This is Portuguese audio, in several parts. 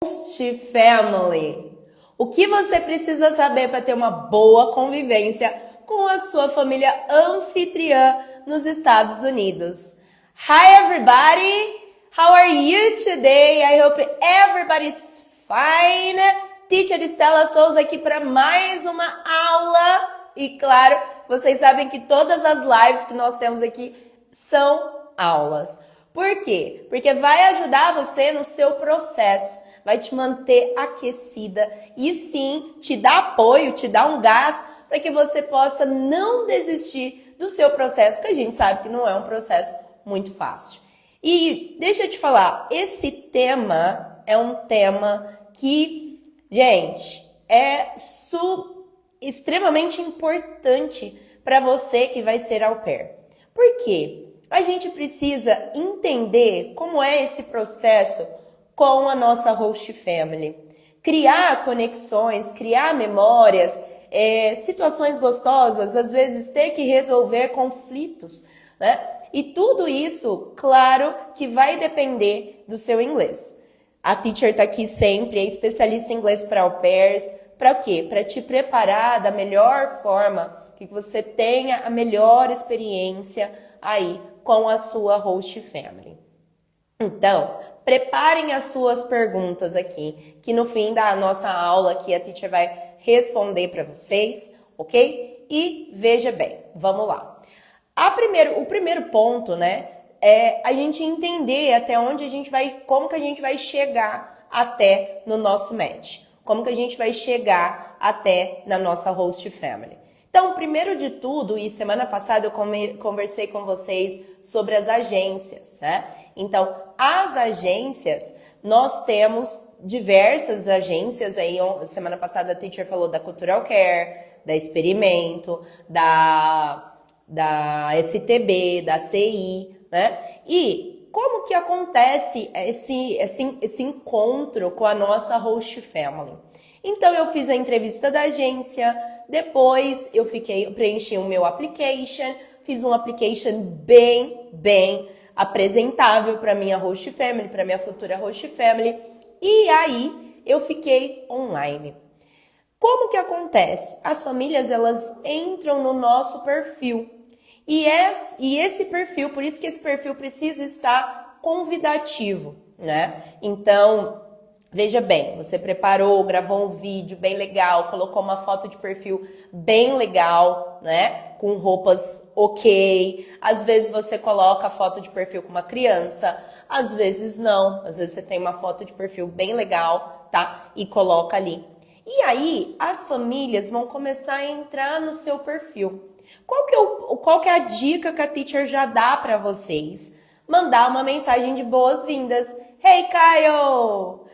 Host Family. O que você precisa saber para ter uma boa convivência com a sua família anfitriã nos Estados Unidos? Hi everybody! How are you today? I hope everybody's fine. Teacher Estela Souza aqui para mais uma aula. E claro, vocês sabem que todas as lives que nós temos aqui são aulas. Por quê? Porque vai ajudar você no seu processo. Vai te manter aquecida e sim, te dá apoio, te dá um gás para que você possa não desistir do seu processo, que a gente sabe que não é um processo muito fácil. E deixa eu te falar, esse tema é um tema que, gente, é extremamente importante para você que vai ser au pair. Por quê? A gente precisa entender como é esse processo com a nossa host family. Criar conexões, criar memórias, situações gostosas, às vezes ter que resolver conflitos, né? E tudo isso, claro, que vai depender do seu inglês. A teacher tá aqui sempre, é especialista em inglês para au pairs. Para o quê? Para te preparar da melhor forma, que você tenha a melhor experiência aí com a sua host family. Então, preparem as suas perguntas aqui, que no fim da nossa aula aqui a teacher vai responder para vocês, ok? E veja bem, vamos lá. O primeiro ponto, né, é a gente entender até onde a gente vai, como que a gente vai chegar até no nosso match, como que a gente vai chegar até na nossa host family. Então, primeiro de tudo, e semana passada eu conversei com vocês sobre as agências, né? Então, as agências, nós temos diversas agências aí. Semana passada a teacher falou da Cultural Care, da Experimento, da STB, da CI, né? E como que acontece esse encontro com a nossa host family? Então, eu fiz a entrevista da agência, depois eu preenchi o meu application, fiz um application bem apresentável para minha host family, para minha futura host family, e aí eu fiquei online. Como que acontece? As famílias, elas entram no nosso perfil, e esse perfil, por isso que esse perfil precisa estar convidativo, né? Então, veja bem, você preparou, gravou um vídeo bem legal, colocou uma foto de perfil bem legal, né? Com roupas ok. Às vezes você coloca a foto de perfil com uma criança, às vezes não. Às vezes você tem uma foto de perfil bem legal, tá? E coloca ali. E aí, as famílias vão começar a entrar no seu perfil. Qual que é a dica que a teacher já dá para vocês? Mandar uma mensagem de boas-vindas. Hey, Kyle!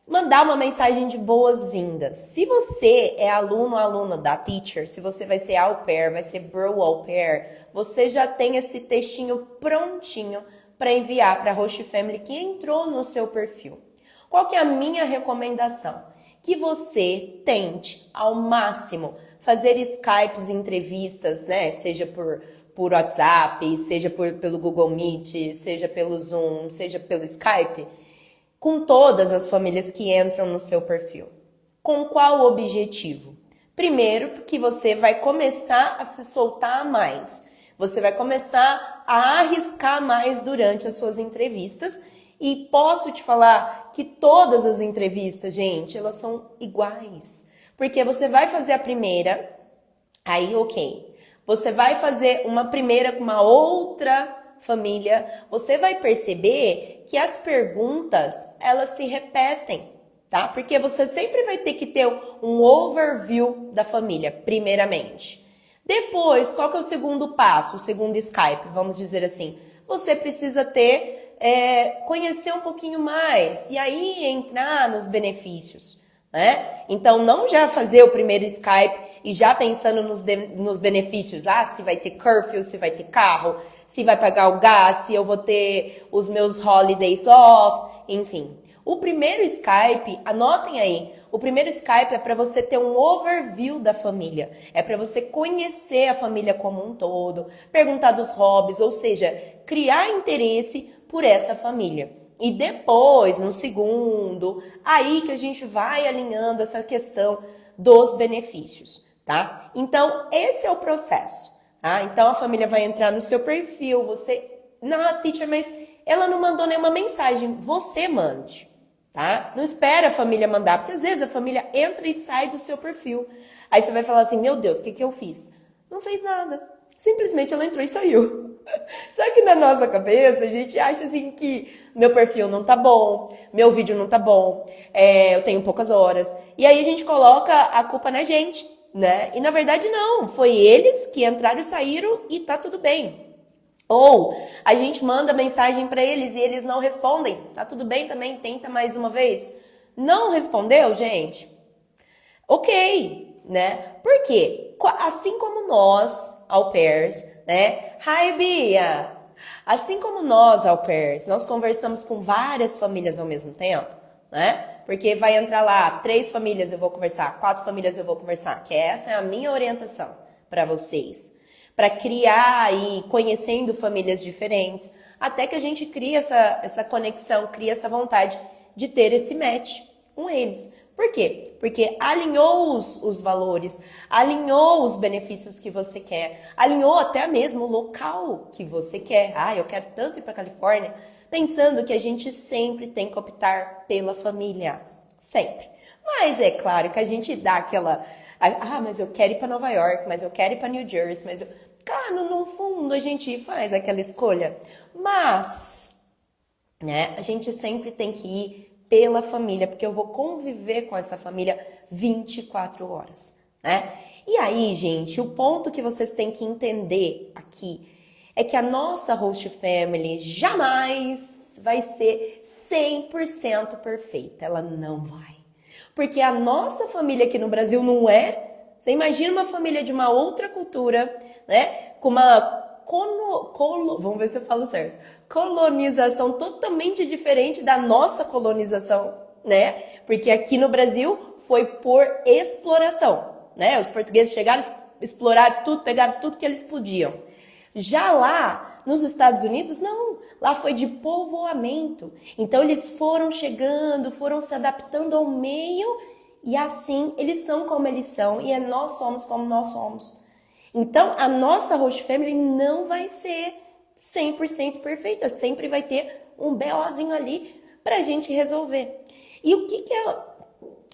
Mandar uma mensagem de boas-vindas. Se você é aluno ou aluna da teacher, se você vai ser au pair, vai ser bro au pair, você já tem esse textinho prontinho para enviar para a host family que entrou no seu perfil. Qual que é a minha recomendação? Que você tente ao máximo fazer Skypes e entrevistas, né? Seja por WhatsApp, seja pelo Google Meet, seja pelo Zoom, seja pelo Skype, com todas as famílias que entram no seu perfil. Com qual objetivo? Primeiro, porque você vai começar a se soltar mais. Você vai começar a arriscar mais durante as suas entrevistas. E posso te falar que todas as entrevistas, gente, elas são iguais. Porque você vai fazer a primeira, aí ok. Você vai fazer uma primeira com uma outra família, você vai perceber que as perguntas, elas se repetem, tá? Porque você sempre vai ter que ter um overview da família, primeiramente. Depois, qual que é o segundo passo, o segundo Skype, vamos dizer assim? Você precisa conhecer um pouquinho mais e aí entrar nos benefícios, né? Então, não já fazer o primeiro Skype e já pensando nos benefícios. Ah, se vai ter curfew, se vai ter carro, se vai pagar o gás, se eu vou ter os meus holidays off, enfim. O primeiro Skype, anotem aí, o primeiro Skype é para você ter um overview da família. É para você conhecer a família como um todo, perguntar dos hobbies, ou seja, criar interesse por essa família. E depois, no segundo, aí que a gente vai alinhando essa questão dos benefícios, tá? Então, esse é o processo, tá? Então, a família vai entrar no seu perfil, você... Não, teacher, mas ela não mandou nenhuma mensagem. Você mande, tá? Não espera a família mandar, porque às vezes a família entra e sai do seu perfil. Aí você vai falar assim, meu Deus, o que eu fiz? Não fez nada. Simplesmente ela entrou e saiu. Só que na nossa cabeça, a gente acha assim que meu perfil não tá bom, meu vídeo não tá bom, eu tenho poucas horas. E aí a gente coloca a culpa na gente, né? E na verdade não, foi eles que entraram e saíram e tá tudo bem. Ou a gente manda mensagem para eles e eles não respondem. Tá tudo bem também, tenta mais uma vez. Não respondeu, gente? Ok, né? Por quê? Assim como nós, au pairs, né? Hi, Bia! Assim como nós, au pairs, nós conversamos com várias famílias ao mesmo tempo, né? Porque vai entrar lá 3 famílias eu vou conversar, 4 famílias eu vou conversar, que essa é a minha orientação para vocês. Para criar e conhecendo famílias diferentes, até que a gente cria essa conexão, cria essa vontade de ter esse match com eles. Por quê? Porque alinhou os valores, alinhou os benefícios que você quer, alinhou até mesmo o local que você quer. Ah, eu quero tanto ir para Califórnia, pensando que a gente sempre tem que optar pela família, sempre. Mas é claro que a gente dá aquela... Ah, mas eu quero ir para Nova York, mas eu quero ir para New Jersey, mas eu... Claro, no fundo a gente faz aquela escolha, mas, né, a gente sempre tem que ir pela família, porque eu vou conviver com essa família 24 horas, né? E aí, gente, o ponto que vocês têm que entender aqui é que a nossa host family jamais vai ser 100% perfeita, ela não vai. Porque a nossa família aqui no Brasil não é. Você imagina uma família de uma outra cultura, né? Com uma vamos ver se eu falo certo. Colonização totalmente diferente da nossa colonização, né? Porque aqui no Brasil foi por exploração, né? Os portugueses chegaram, exploraram tudo, pegaram tudo que eles podiam. Já lá nos Estados Unidos, não. Lá foi de povoamento. Então eles foram chegando, foram se adaptando ao meio e assim eles são como eles são e nós somos como nós somos. Então a nossa host family não vai ser 100% perfeita, sempre vai ter um BOzinho ali pra gente resolver. E o que é,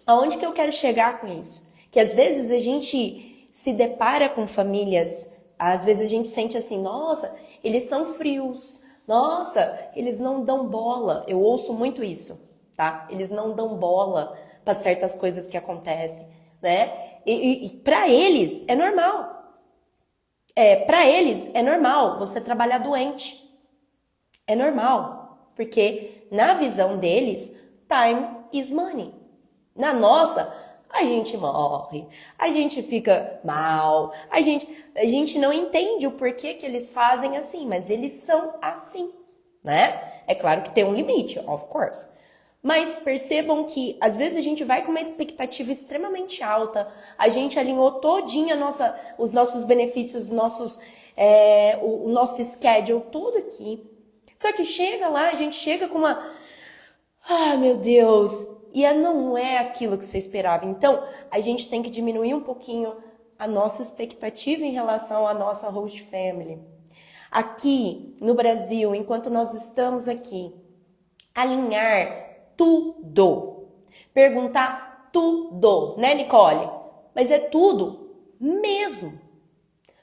aonde que eu quero chegar com isso? Que às vezes a gente se depara com famílias, às vezes a gente sente assim, nossa, eles são frios, nossa, eles não dão bola. Eu ouço muito isso, tá? Eles não dão bola para certas coisas que acontecem, né? E para eles é normal. Para eles é normal você trabalhar doente. É normal, porque na visão deles, time is money. Na nossa, a gente morre, a gente fica mal, a gente não entende o porquê que eles fazem assim, mas eles são assim, né? É claro que tem um limite, of course. Mas percebam que às vezes a gente vai com uma expectativa extremamente alta, a gente alinhou todinha os nossos benefícios, o nosso schedule, tudo aqui. Só que chega lá, a gente chega com uma... Ah, meu Deus! E não é aquilo que você esperava. Então, a gente tem que diminuir um pouquinho a nossa expectativa em relação à nossa host family. Aqui no Brasil, enquanto nós estamos aqui, alinhar tudo. Perguntar tudo, né, Nicole? Mas é tudo mesmo.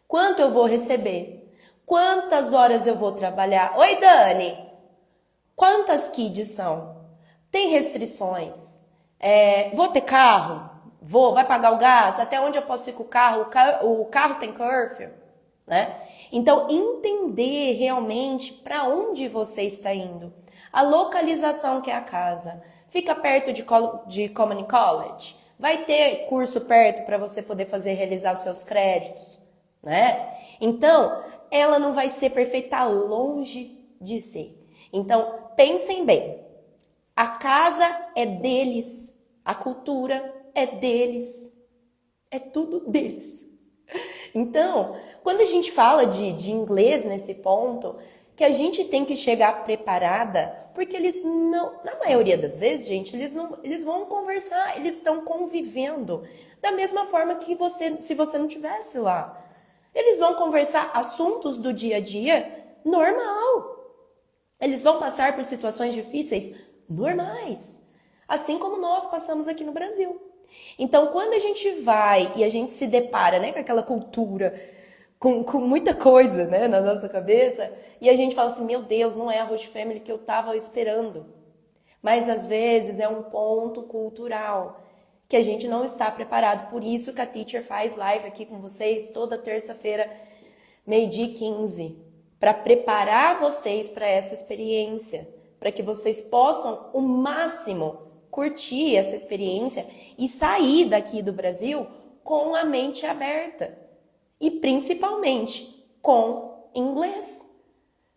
Quanto eu vou receber? Quantas horas eu vou trabalhar? Oi, Dani! Quantas kids são? Tem restrições? Vou ter carro? Vai pagar o gás? Até onde eu posso ir com o carro? O carro tem curfew? Né? Então, entender realmente para onde você está indo. A localização que é a casa. Fica perto de Community College? Vai ter curso perto para você poder realizar os seus créditos? Né? Então, ela não vai ser perfeita, tá longe de ser. Então, pensem bem. A casa é deles. A cultura é deles. É tudo deles. Então, quando a gente fala de inglês nesse ponto, que a gente tem que chegar preparada, porque eles não, na maioria das vezes, gente, eles vão conversar, eles estão convivendo da mesma forma que você, se você não tivesse lá. Eles vão conversar assuntos do dia a dia normal. Eles vão passar por situações difíceis normais, assim como nós passamos aqui no Brasil. Então, quando a gente vai e a gente se depara, né, com aquela cultura, com muita coisa, né, na nossa cabeça, e a gente fala assim, meu Deus, não é a Host Family que eu estava esperando. Mas, às vezes, é um ponto cultural que a gente não está preparado. Por isso que a Teacher faz live aqui com vocês toda terça-feira, 12h15, para preparar vocês para essa experiência, para que vocês possam, o máximo, curtir essa experiência e sair daqui do Brasil com a mente aberta. E principalmente com inglês.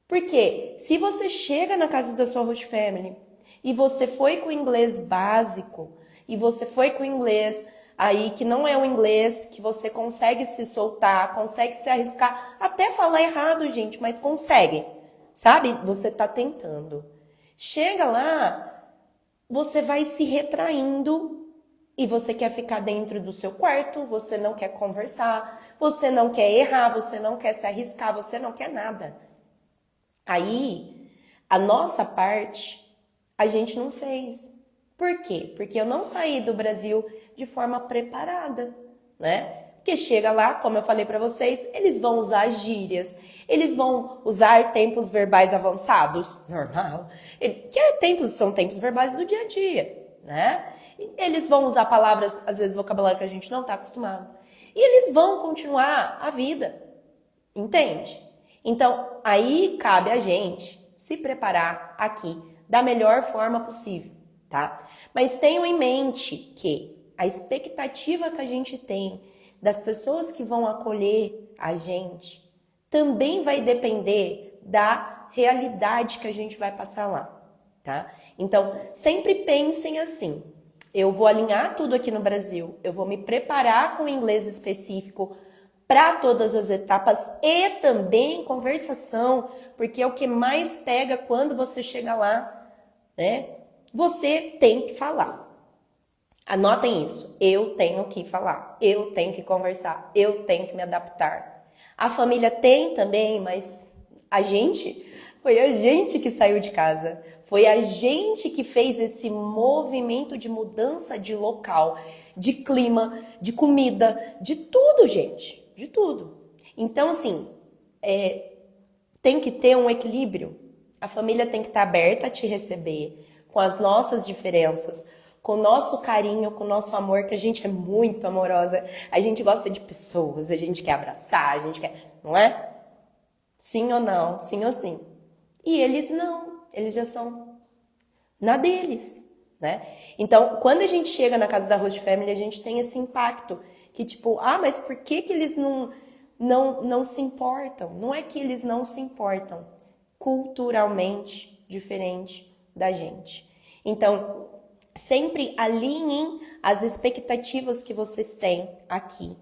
Porque se você chega na casa da sua host family e você foi com inglês básico, e você foi com inglês aí que não é um inglês que você consegue se soltar, consegue se arriscar, até falar errado, gente, mas consegue, sabe? Você tá tentando. Chega lá, você vai se retraindo e você quer ficar dentro do seu quarto, você não quer conversar, você não quer errar, você não quer se arriscar, você não quer nada. Aí, a nossa parte, a gente não fez. Por quê? Porque eu não saí do Brasil de forma preparada, né? Porque chega lá, como eu falei para vocês, eles vão usar gírias, eles vão usar tempos verbais avançados, normal. São tempos verbais do dia a dia, né? Eles vão usar palavras, às vezes vocabulário que a gente não está acostumado. E eles vão continuar a vida, entende? Então, aí cabe a gente se preparar aqui da melhor forma possível, tá? Mas tenham em mente que a expectativa que a gente tem das pessoas que vão acolher a gente também vai depender da realidade que a gente vai passar lá, tá? Então, sempre pensem assim, eu vou alinhar tudo aqui no Brasil, eu vou me preparar com inglês específico para todas as etapas e também conversação, porque é o que mais pega quando você chega lá, né? Você tem que falar. Anotem isso. Eu tenho que falar. Eu tenho que conversar. Eu tenho que me adaptar. A família tem também, mas foi a gente que saiu de casa. Foi a gente que fez esse movimento de mudança de local, de clima, de comida, de tudo, gente. De tudo. Então, assim, tem que ter um equilíbrio. A família tem que estar aberta a te receber, com as nossas diferenças, com o nosso carinho, com o nosso amor, que a gente é muito amorosa. A gente gosta de pessoas, a gente quer abraçar, a gente quer... Não é? Sim ou não, sim ou sim. E eles não, eles já são na deles, né? Então, quando a gente chega na casa da host family, a gente tem esse impacto que tipo, mas por que eles não se importam? Não é que eles não se importam, culturalmente diferente da gente. Então, sempre alinhem as expectativas que vocês têm aqui.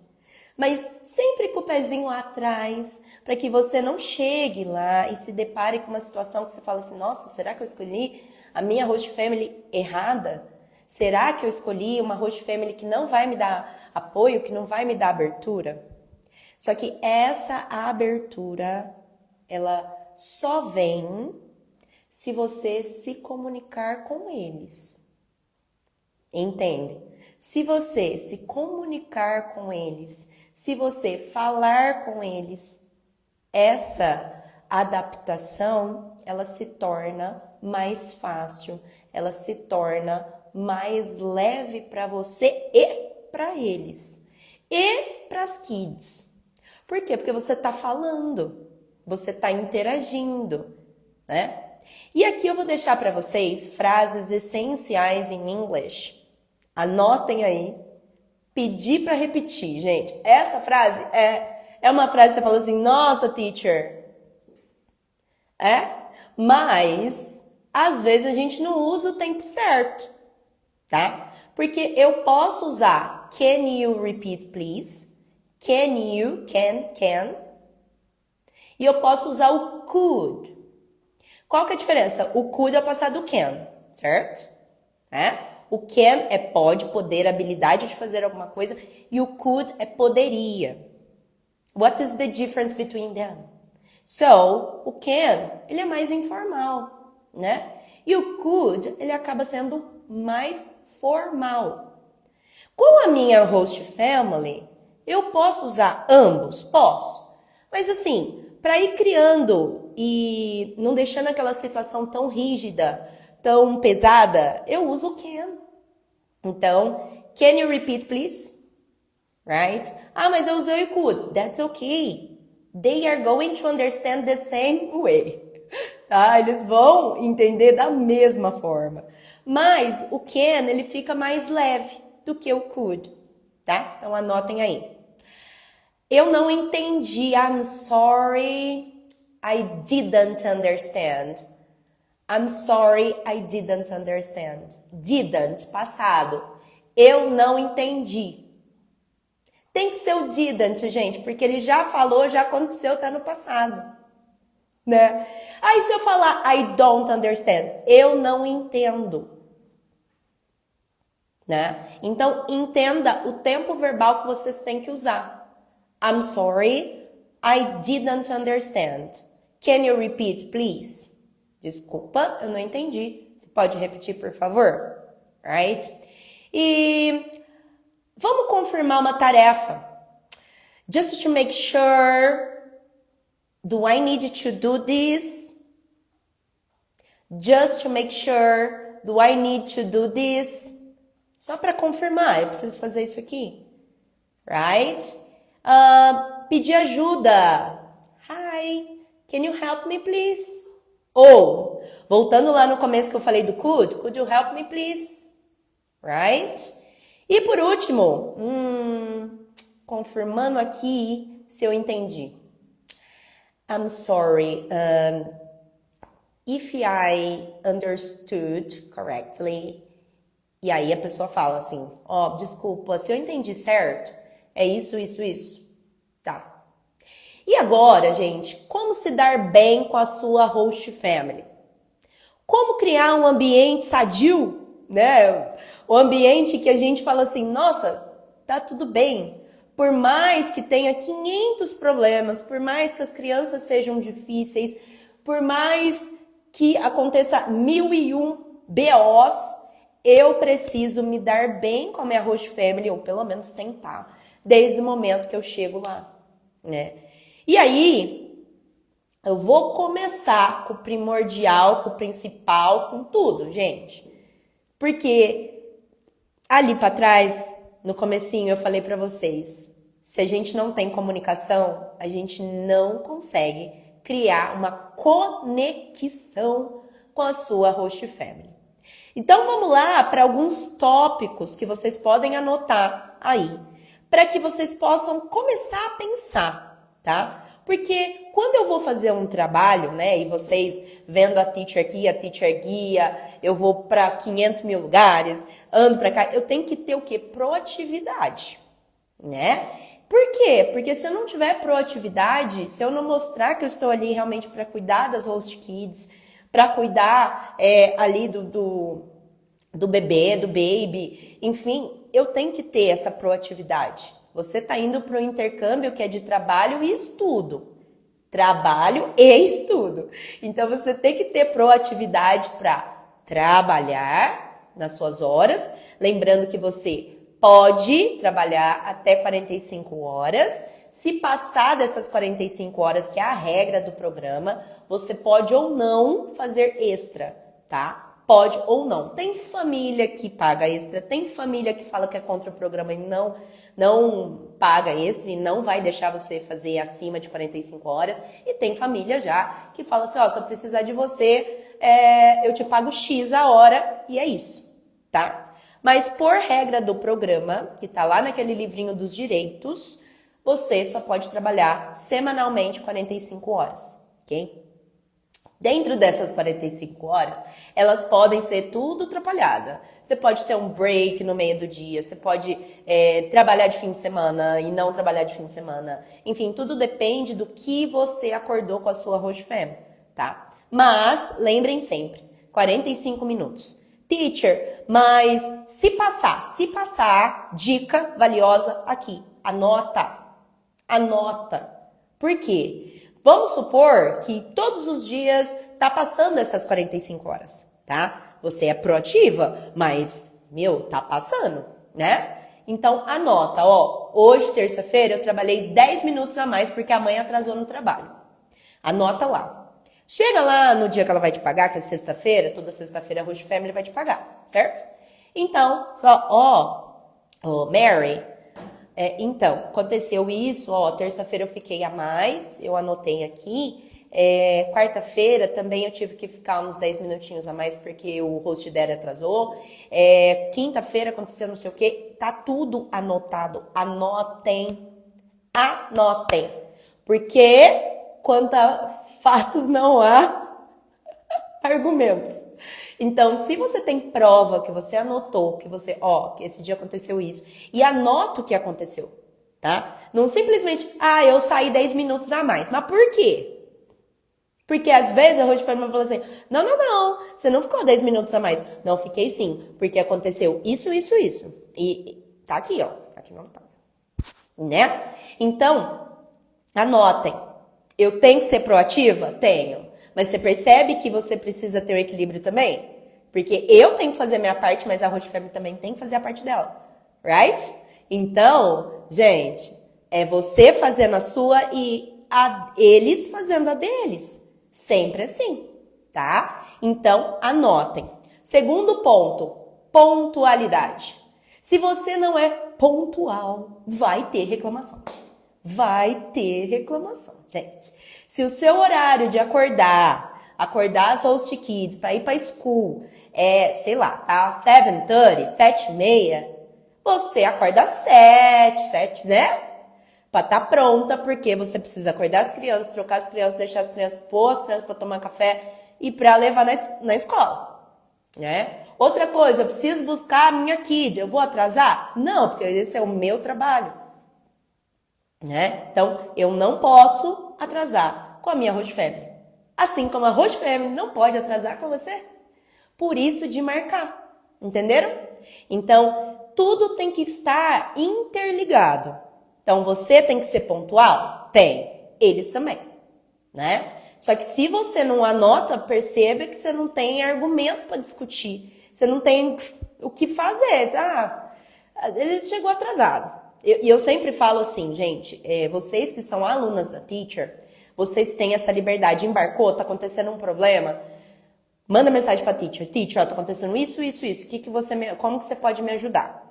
Mas sempre com o pezinho lá atrás, para que você não chegue lá e se depare com uma situação que você fala assim, nossa, será que eu escolhi a minha host family errada? Será que eu escolhi uma host family que não vai me dar apoio, que não vai me dar abertura? Só que essa abertura, ela só vem se você se comunicar com eles. Entende? Se você se comunicar com eles, se você falar com eles, essa adaptação, ela se torna mais fácil, ela se torna mais leve para você e para eles. E para as kids. Por quê? Porque você está falando, você está interagindo, né? E aqui eu vou deixar para vocês frases essenciais em inglês. Anotem aí. Pedir para repetir, gente. Essa frase é uma frase que você fala assim, nossa, teacher. Mas, às vezes, a gente não usa o tempo certo, tá? Porque eu posso usar can you repeat, please? Can. E eu posso usar o could. Qual que é a diferença? O could é o passado do can, certo? O can é pode, poder, habilidade de fazer alguma coisa. E o could é poderia. What is the difference between them? So, o can, ele é mais informal, né? E o could, ele acaba sendo mais formal. Com a minha host family, eu posso usar ambos? Posso. Mas assim, para ir criando e não deixando aquela situação tão rígida, tão pesada, eu uso o can. Então, can you repeat, please? Right? Ah, mas eu usei o could. That's okay. They are going to understand the same way. Tá? Eles vão entender da mesma forma. Mas o can, ele fica mais leve do que o could. Tá? Então, anotem aí. Eu não entendi. I'm sorry. I didn't understand. I'm sorry, I didn't understand. Didn't, passado. Eu não entendi. Tem que ser o didn't, gente, porque ele já falou, já aconteceu, tá no passado. Né? Aí se eu falar I don't understand, eu não entendo. Né? Então, entenda o tempo verbal que vocês têm que usar. I'm sorry, I didn't understand. Can you repeat, please? Desculpa, eu não entendi. Você pode repetir, por favor? Right? E vamos confirmar uma tarefa. Just to make sure, do I need to do this? Just to make sure, do I need to do this? Só para confirmar, eu preciso fazer isso aqui. Right? Pedir ajuda. Hi, can you help me, please? Ou, voltando lá no começo que eu falei do could you help me, please? Right? E por último, confirmando aqui se eu entendi. I'm sorry, if I understood correctly. E aí a pessoa fala assim, desculpa, se eu entendi certo, é isso, isso, isso. Tá. E agora, gente, como se dar bem com a sua host family? Como criar um ambiente sadio, né? O ambiente que a gente fala assim, nossa, tá tudo bem. Por mais que tenha 500 problemas, por mais que as crianças sejam difíceis, por mais que aconteça 1001 BOs, eu preciso me dar bem com a minha host family, ou pelo menos tentar, desde o momento que eu chego lá, né? E aí, eu vou começar com o primordial, com o principal, com tudo, gente. Porque ali para trás, no comecinho, eu falei para vocês, se a gente não tem comunicação, a gente não consegue criar uma conexão com a sua host family. Então, vamos lá para alguns tópicos que vocês podem anotar aí, para que vocês possam começar a pensar. Tá? Porque quando eu vou fazer um trabalho, né, e vocês vendo a teacher aqui, a teacher guia, eu vou para 500 mil lugares, ando para cá, eu tenho que ter o quê? Proatividade, né? Por quê? Porque se eu não tiver proatividade, se eu não mostrar que eu estou ali realmente para cuidar das host kids, para cuidar ali do bebê, do baby, enfim, eu tenho que ter essa proatividade. Você está indo para o intercâmbio que é de trabalho e estudo. Trabalho e estudo. Então, você tem que ter proatividade para trabalhar nas suas horas. Lembrando que você pode trabalhar até 45 horas. Se passar dessas 45 horas, que é a regra do programa, você pode ou não fazer extra, tá? Pode ou não. Tem família que paga extra, tem família que fala que é contra o programa e não paga extra e não vai deixar você fazer acima de 45 horas. E tem família já que fala assim, se eu precisar de você, eu te pago X a hora e é isso, tá? Mas por regra do programa, que tá lá naquele livrinho dos direitos, você só pode trabalhar semanalmente 45 horas, ok? Dentro dessas 45 horas, elas podem ser tudo atrapalhada. Você pode ter um break no meio do dia, você pode trabalhar de fim de semana e não trabalhar de fim de semana. Enfim, tudo depende do que você acordou com a sua host family, tá? Mas lembrem sempre, 45 minutos. Teacher, mas se passar, dica valiosa aqui, anota. Por quê? Vamos supor que todos os dias tá passando essas 45 horas, tá? Você é proativa, mas, tá passando, né? Então, anota, hoje, terça-feira, eu trabalhei 10 minutos a mais porque a mãe atrasou no trabalho. Anota lá. Chega lá no dia que ela vai te pagar, que é sexta-feira, toda sexta-feira a Host Family vai te pagar, certo? Então, Mary, então, aconteceu isso, terça-feira eu fiquei a mais, eu anotei aqui, quarta-feira também eu tive que ficar uns 10 minutinhos a mais porque o host dela atrasou, quinta-feira aconteceu não sei o que, tá tudo anotado, anotem, porque quanto a fatos não há argumentos. Então, se você tem prova que você anotou, que você, que esse dia aconteceu isso, e anota o que aconteceu, tá? Não simplesmente, eu saí 10 minutos a mais. Mas por quê? Porque às vezes a Host Family fala assim, não, você não ficou 10 minutos a mais. Não, fiquei sim, porque aconteceu isso. E tá aqui, aqui não tá. Né? Então, anotem. Eu tenho que ser proativa? Tenho. Mas você percebe que você precisa ter um equilíbrio também? Porque eu tenho que fazer a minha parte, mas a Host Family também tem que fazer a parte dela. Right? Então, gente, é você fazendo a sua e eles fazendo a deles. Sempre assim, tá? Então, anotem. Segundo ponto, pontualidade. Se você não é pontual, vai ter reclamação. Gente. Se o seu horário de acordar as host kids para ir para school é, 7h30, 7h30, você acorda às 7, né? Para estar pronta, porque você precisa acordar as crianças, trocar as crianças, deixar as crianças, pôr as crianças para tomar café e para levar na escola, né? Outra coisa, eu preciso buscar a minha kid, eu vou atrasar? Não, porque esse é o meu trabalho. Né? Então, eu não posso atrasar com a minha Host Family. Assim como a Host Family não pode atrasar com você. Por isso de marcar. Entenderam? Então, tudo tem que estar interligado. Então, você tem que ser pontual? Tem. Eles também. Né? Só que se você não anota, perceba que você não tem argumento para discutir. Você não tem o que fazer. Ele chegou atrasado. E eu sempre falo assim, gente, vocês que são alunas da Teacher, vocês têm essa liberdade, embarcou, tá acontecendo um problema, manda mensagem pra Teacher, tá acontecendo isso, como que você pode me ajudar,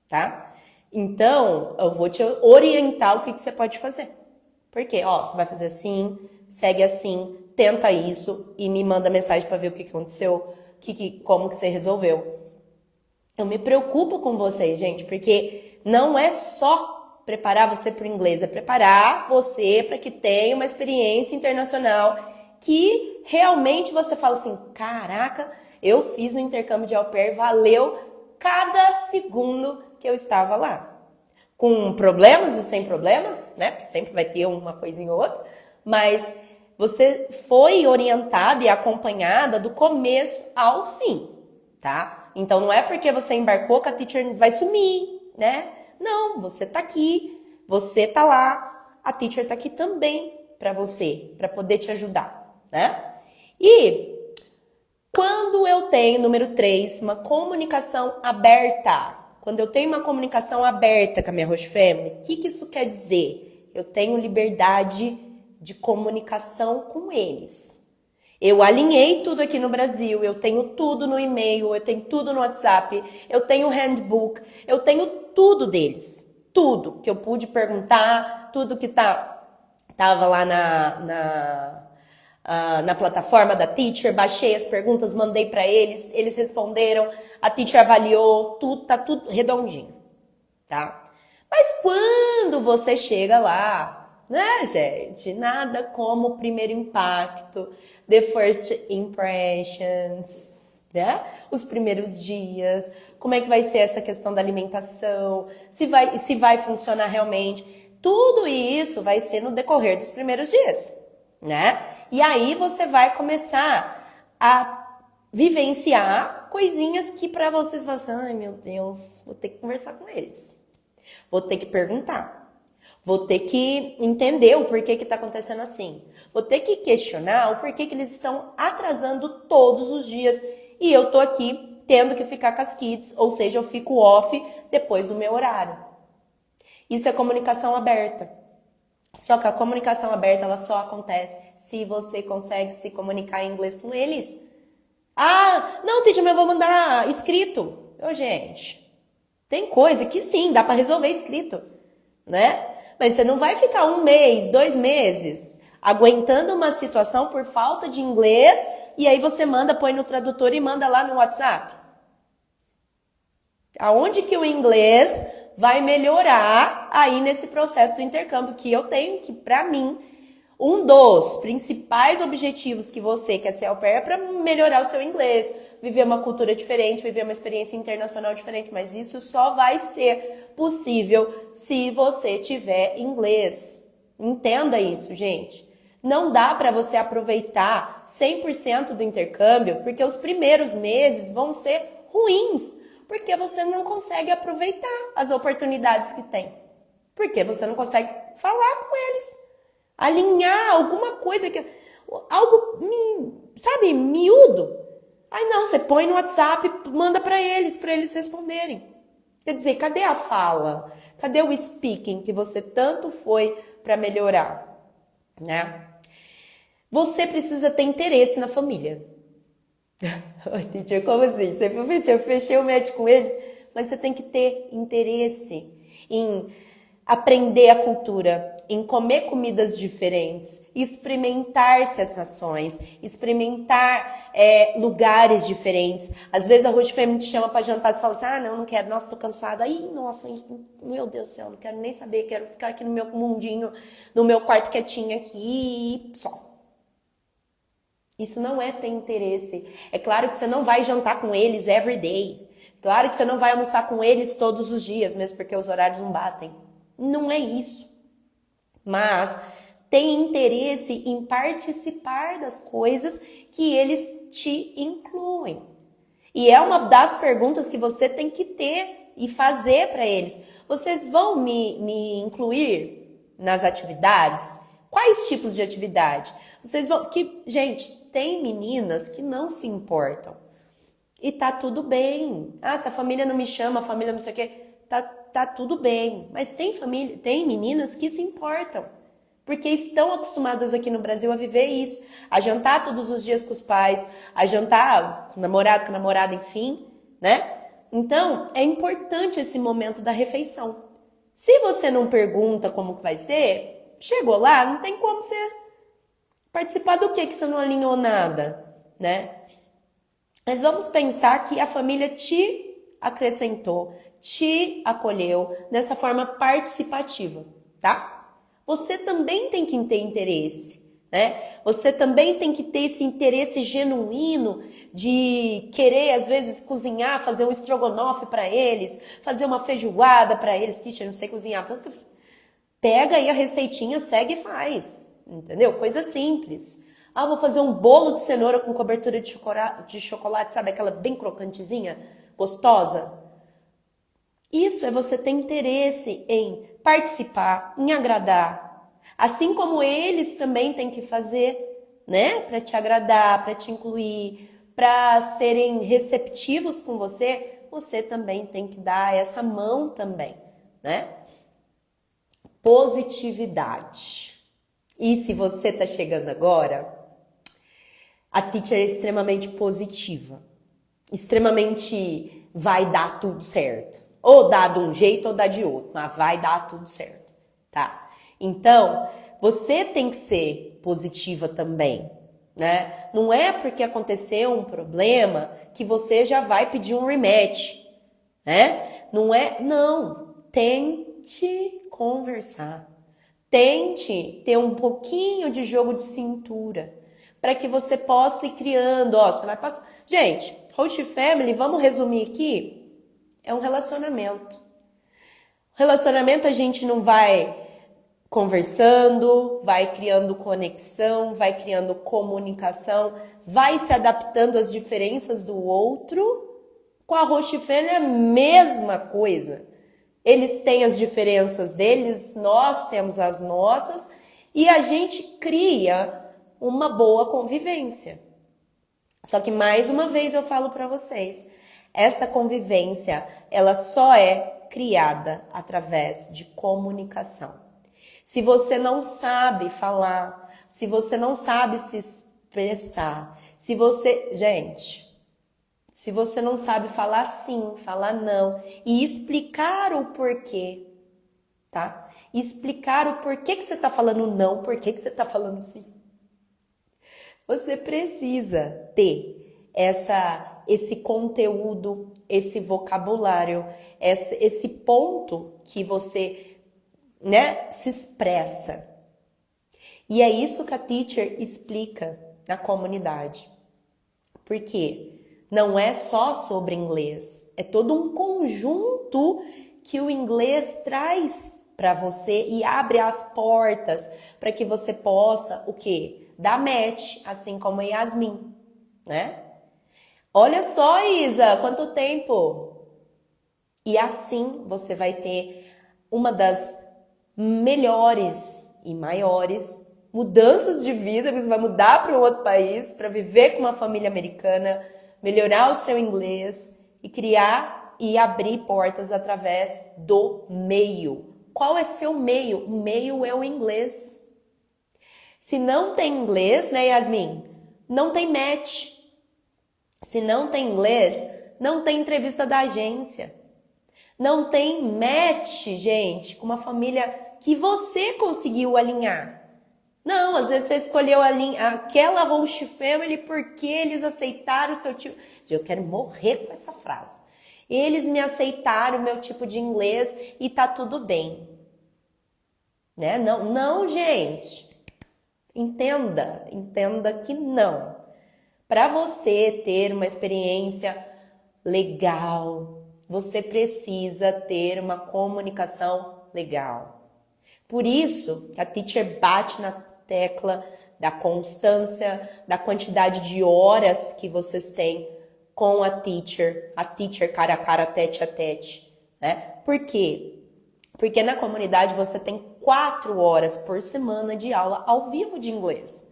tá? Então, eu vou te orientar o que você pode fazer. Porque, você vai fazer assim, segue assim, tenta isso e me manda mensagem pra ver o que aconteceu, como que você resolveu. Eu me preocupo com vocês, gente, porque não é só preparar você para o inglês, é preparar você para que tenha uma experiência internacional que realmente você fala assim, caraca, eu fiz um intercâmbio de au pair, valeu cada segundo que eu estava lá. Com problemas e sem problemas, né? Porque sempre vai ter uma coisinha ou outra, mas você foi orientada e acompanhada do começo ao fim, tá? Então não é porque você embarcou que a Teacher vai sumir, né? Não, você tá aqui, você tá lá, a Teacher tá aqui também para você, para poder te ajudar, né? E quando eu tenho, número 3, uma comunicação aberta, quando eu tenho uma comunicação aberta com a minha Host Family, o que isso quer dizer? Eu tenho liberdade de comunicação com eles. Eu alinhei tudo aqui no Brasil, eu tenho tudo no e-mail, eu tenho tudo no WhatsApp, eu tenho handbook, eu tenho tudo deles. Tudo que eu pude perguntar, tudo que tava lá na plataforma da Teacher, baixei as perguntas, mandei para eles responderam, a Teacher avaliou, tá tudo redondinho, tá? Mas quando você chega lá, né, gente? Nada como o primeiro impacto, the first impressions, né? Os primeiros dias, como é que vai ser essa questão da alimentação, se vai funcionar realmente. Tudo isso vai ser no decorrer dos primeiros dias, né? E aí você vai começar a vivenciar coisinhas que para vocês vão assim, ai meu Deus, vou ter que conversar com eles. Vou ter que perguntar. Vou ter que entender o porquê que tá acontecendo assim. Vou ter que questionar o porquê que eles estão atrasando todos os dias. E eu tô aqui tendo que ficar com as kids, ou seja, eu fico off depois do meu horário. Isso é comunicação aberta. Só que a comunicação aberta, ela só acontece se você consegue se comunicar em inglês com eles. Ah, não, teacher, mas eu vou mandar escrito. Ô, gente, tem coisa que sim, dá para resolver escrito, né? Mas você não vai ficar 1 mês, 2 meses aguentando uma situação por falta de inglês e aí você manda, põe no tradutor e manda lá no WhatsApp. Aonde que o inglês vai melhorar aí nesse processo do intercâmbio que eu tenho, que para mim, um dos principais objetivos que você quer ser au pair é para melhorar o seu inglês, viver uma cultura diferente, viver uma experiência internacional diferente, mas isso só vai ser possível se você tiver inglês. Entenda isso, gente. Não dá para você aproveitar 100% do intercâmbio, porque os primeiros meses vão ser ruins, porque você não consegue aproveitar as oportunidades que tem. Porque você não consegue falar com eles, alinhar alguma coisa, algo, sabe, miúdo. Aí não, você põe no WhatsApp, manda para eles responderem. Quer dizer, cadê a fala? Cadê o speaking que você tanto foi para melhorar, né? Você precisa ter interesse na família. Oi, teacher, como assim? Eu fechei o match com eles, mas você tem que ter interesse em aprender a cultura, em comer comidas diferentes, experimentar sensações, experimentar lugares diferentes. Às vezes a Host Family te chama para jantar e você fala assim, ah, não quero, nossa, tô cansada. Ih, nossa, meu Deus do céu, não quero nem saber, quero ficar aqui no meu mundinho, no meu quarto quietinho aqui e só. Isso não é ter interesse. É claro que você não vai jantar com eles every day. Claro que você não vai almoçar com eles todos os dias, mesmo porque os horários não batem. Não é isso. Mas tem interesse em participar das coisas que eles te incluem. E é uma das perguntas que você tem que ter e fazer para eles. Vocês vão me incluir nas atividades? Quais tipos de atividade? Vocês vão... gente, tem meninas que não se importam. E tá tudo bem. Ah, se a família não me chama, a família não sei o quê, tá tudo bem. Mas tem meninas que se importam. Porque estão acostumadas aqui no Brasil a viver isso. A jantar todos os dias com os pais, a jantar com o namorado, com a namorada, enfim, né? Então, é importante esse momento da refeição. Se você não pergunta como que vai ser, chegou lá, não tem como você participar do que você não alinhou nada, né? Mas vamos pensar que a família te acrescentou, te acolheu dessa forma participativa, tá? Você também tem que ter interesse, né? Você também tem que ter esse interesse genuíno de querer, às vezes, cozinhar, fazer um estrogonofe para eles, fazer uma feijoada para eles. Teacher, não sei cozinhar. Pega aí a receitinha, segue e faz, entendeu? Coisa simples. Ah, vou fazer um bolo de cenoura com cobertura de chocolate, sabe? Aquela bem crocantezinha, gostosa. Isso é você ter interesse em participar, em agradar. Assim como eles também têm que fazer, né? Para te agradar, para te incluir, para serem receptivos com você, você também tem que dar essa mão também, né? Positividade. E se você tá chegando agora, a teacher é extremamente positiva. Extremamente vai dar tudo certo. Ou dá de um jeito ou dá de outro, mas vai dar tudo certo, tá? Então, você tem que ser positiva também, né? Não é porque aconteceu um problema que você já vai pedir um rematch, né? Não. Tente conversar. Tente ter um pouquinho de jogo de cintura para que você possa ir criando, você vai passar. Gente, Host Family, vamos resumir aqui? É um relacionamento. Relacionamento a gente não vai conversando, vai criando conexão, vai criando comunicação, vai se adaptando às diferenças do outro. Com a host family é a mesma coisa. Eles têm as diferenças deles, nós temos as nossas e a gente cria uma boa convivência. Só que mais uma vez eu falo para vocês, essa convivência, ela só é criada através de comunicação. Se você não sabe falar, se você não sabe se expressar, se você não sabe falar sim, falar não e explicar o porquê, tá? Explicar o porquê que você tá falando não, porquê que você tá falando sim. Você precisa ter esse conteúdo, esse vocabulário, esse ponto que você, se expressa. E é isso que a teacher explica na comunidade. Por quê? Não é só sobre inglês, é todo um conjunto que o inglês traz para você e abre as portas para que você possa, o quê? Dar match, assim como a Yasmin, né? Olha só, Isa, quanto tempo! E assim você vai ter uma das melhores e maiores mudanças de vida, você vai mudar para um outro país, para viver com uma família americana, melhorar o seu inglês e criar e abrir portas através do meio. Qual é seu meio? O meio é o inglês. Se não tem inglês, né, Yasmin? Não tem match. Se não tem inglês, não tem entrevista da agência. Não tem match, gente, com uma família que você conseguiu alinhar. Não, às vezes você escolheu aquela host family porque eles aceitaram o seu tipo... Eu quero morrer com essa frase. Eles me aceitaram o meu tipo de inglês e tá tudo bem. Né? Não, gente. Entenda que não. Para você ter uma experiência legal, você precisa ter uma comunicação legal. Por isso, a teacher bate na tecla da constância, da quantidade de horas que vocês têm com a teacher cara a cara, tete a tete, né? Por quê? Porque na comunidade você tem 4 horas por semana de aula ao vivo de inglês.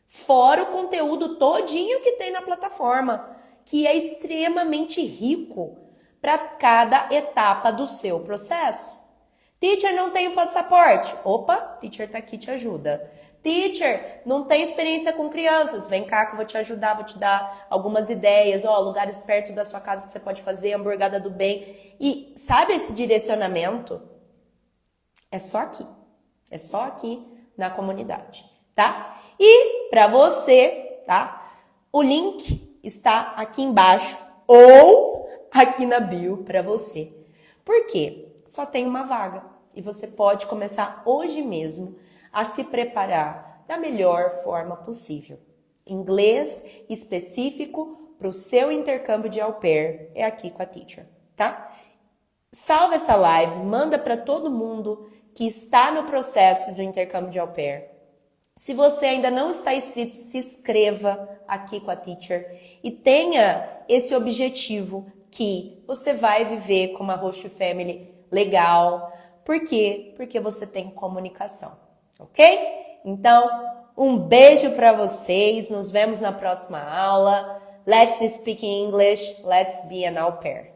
Fora o conteúdo todinho que tem na plataforma, que é extremamente rico para cada etapa do seu processo. Teacher, não tenho passaporte. Opa, teacher tá aqui, te ajuda. Teacher, não tem experiência com crianças. Vem cá que eu vou te ajudar, vou te dar algumas ideias. Lugares perto da sua casa que você pode fazer, hamburgada do bem. E sabe esse direcionamento? É só aqui. É só aqui na comunidade, tá? E para você, tá? O link está aqui embaixo ou aqui na bio para você. Por quê? Só tem uma vaga e você pode começar hoje mesmo a se preparar da melhor forma possível. Inglês específico para o seu intercâmbio de au pair é aqui com a teacher, tá? Salva essa live, manda para todo mundo que está no processo de intercâmbio de au pair. Se você ainda não está inscrito, se inscreva aqui com a teacher e tenha esse objetivo que você vai viver com uma host family legal. Por quê? Porque você tem comunicação, ok? Então, um beijo para vocês. Nos vemos na próxima aula. Let's speak English. Let's be an au pair.